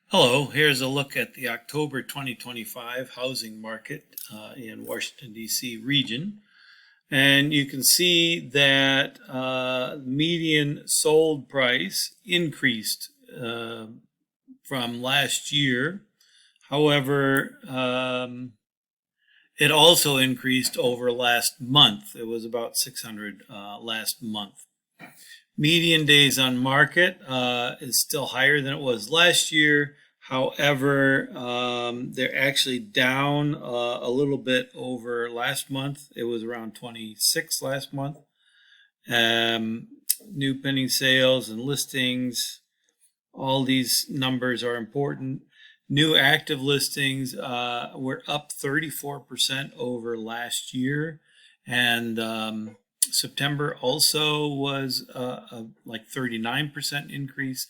Hello, here's a look at the October 2025 housing market in Washington, D.C. region. And you can see that median sold price increased from last year. However, it also increased over last month. It was about 600 last month. Median days on market is still higher than it was last year. However, they're actually down a little bit over last month. It was around 26 last month. New pending sales and listings, all these numbers are important. New active listings were up 34% over last year, and September also was like 39% increase.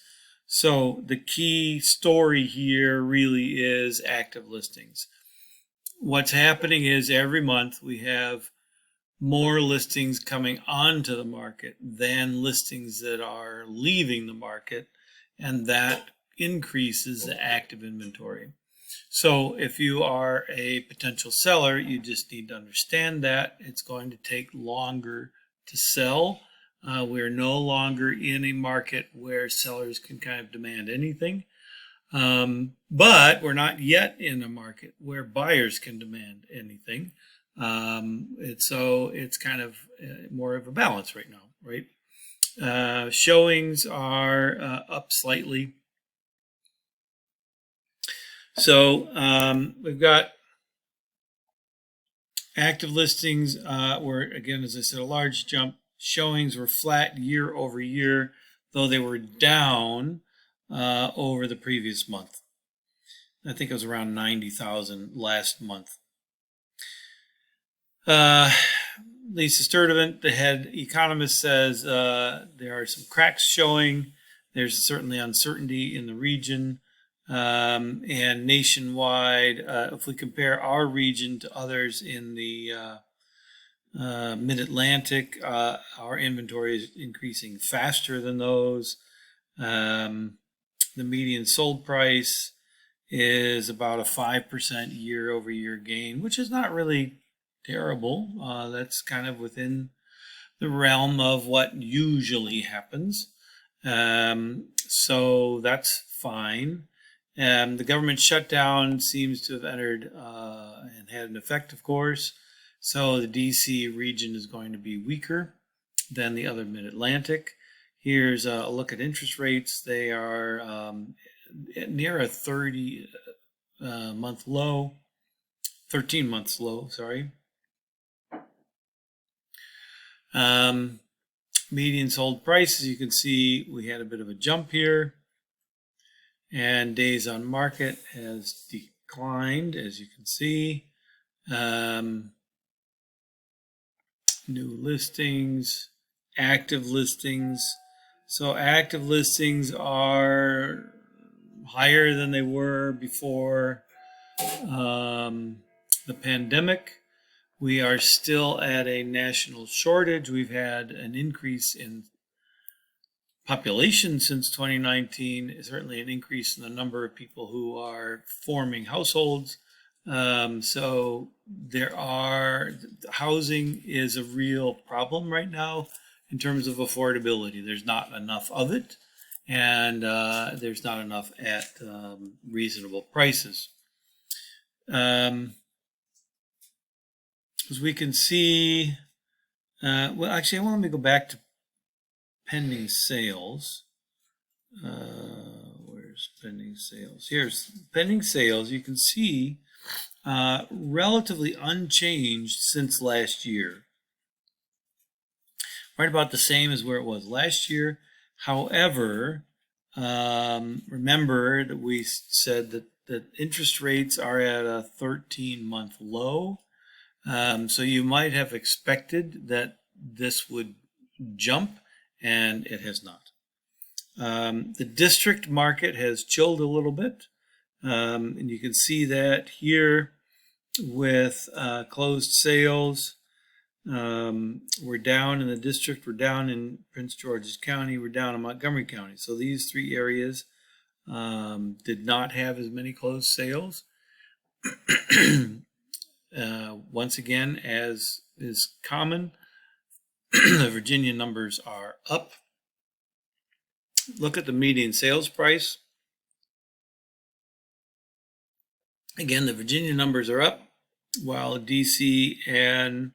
So the key story here really is active listings. What's happening is every month we have more listings coming onto the market than listings that are leaving the market, and that increases the active inventory. So if you are a potential seller, you just need to understand that it's going to take longer to sell. We're no longer in a market where sellers can kind of demand anything. But we're not yet in a market where buyers can demand anything. So it's kind of more of a balance right now, right? Showings are up slightly. So we've got active listings were, again, as I said, a large jump. Showings were flat year over year, though they were down over the previous month. I think it was around 90,000 last month. Lisa Sturdivant, the head economist, says there are some cracks showing. There's certainly uncertainty in the region. And nationwide, if we compare our region to others in the Mid-Atlantic, our inventory is increasing faster than those. The median sold price is about a 5% year over year gain, which is not really terrible. That's kind of within the realm of what usually happens. So that's fine. The government shutdown seems to have entered and had an effect, of course. So the DC region is going to be weaker than the other Mid-Atlantic. Here's a look at interest rates. They are near a 13-month low, sorry. Median sold prices, you can see we had a bit of a jump here. And days on market has declined, as you can see. New listings, active listings. So active listings are higher than they were before the pandemic. We are still at a national shortage. We've had an increase in population since 2019, certainly an increase in the number of people who are forming households. So housing is a real problem right now in terms of affordability. There's not enough of it, and there's not enough at reasonable prices. As we can see, well, actually, let me go back to pending sales. Where's pending sales? Here's pending sales. You can see relatively unchanged since last year. Right about the same as where it was last year. However, remember that we said that interest rates are at a 13-month low. So you might have expected that this would jump, and it has not. The district market has chilled a little bit, and you can see that here with closed sales. We're down in the district, we're down in Prince George's County, we're down in Montgomery County. So these three areas did not have as many closed sales. Once again, as is common, the Virginia numbers are up. Look at the median sales price. Again, the Virginia numbers are up, while DC and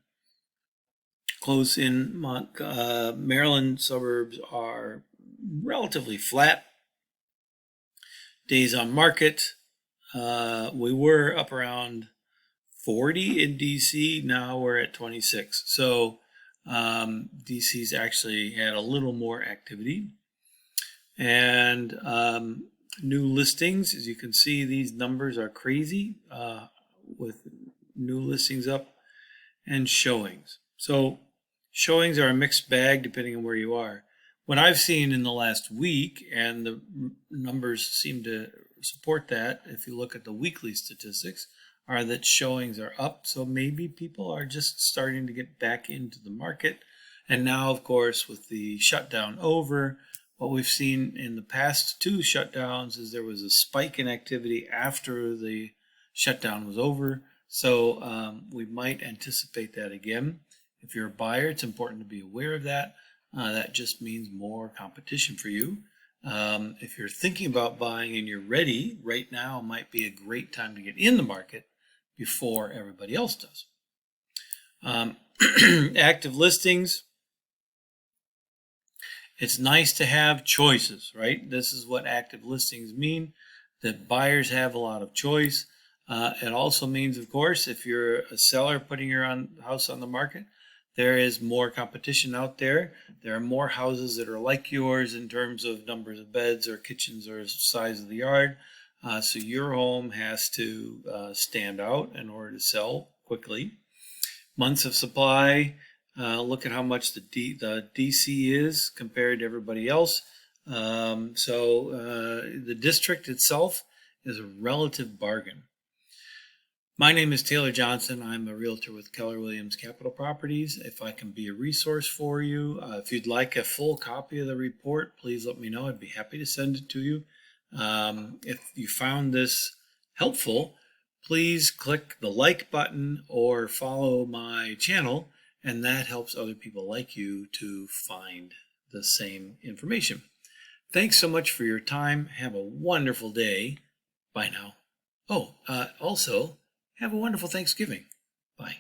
close in Maryland suburbs are relatively flat. Days on market, we were up around 40 in DC. Now we're at 26. So DC's actually had a little more activity. And new listings, as you can see, these numbers are crazy with new listings up, and showings. So showings are a mixed bag depending on where you are. What I've seen in the last week, and the numbers seem to support that if you look at the weekly statistics, are that showings are up. So maybe people are just starting to get back into the market. And now, of course, with the shutdown over, what we've seen in the past two shutdowns is there was a spike in activity after the shutdown was over. So we might anticipate that again. If you're a buyer, it's important to be aware of that. That just means more competition for you. If you're thinking about buying and you're ready, right now might be a great time to get in the market before everybody else does. Active listings. It's nice to have choices, right? This is what active listings mean, that buyers have a lot of choice. It also means, of course, if you're a seller putting your house on the market, there is more competition out there. There are more houses that are like yours in terms of numbers of beds or kitchens or size of the yard. So your home has to stand out in order to sell quickly. Months of supply. Look at how much the DC is compared to everybody else. The district itself is a relative bargain. My name is Taylor Johnson. I'm a realtor with Keller Williams Capital Properties. If I can be a resource for you, if you'd like a full copy of the report, please let me know. I'd be happy to send it to you. If you found this helpful, please click the like button or follow my channel, and that helps other people like you to find the same information. Thanks so much for your time. Have a wonderful day. Bye now. Also, have a wonderful Thanksgiving. Bye.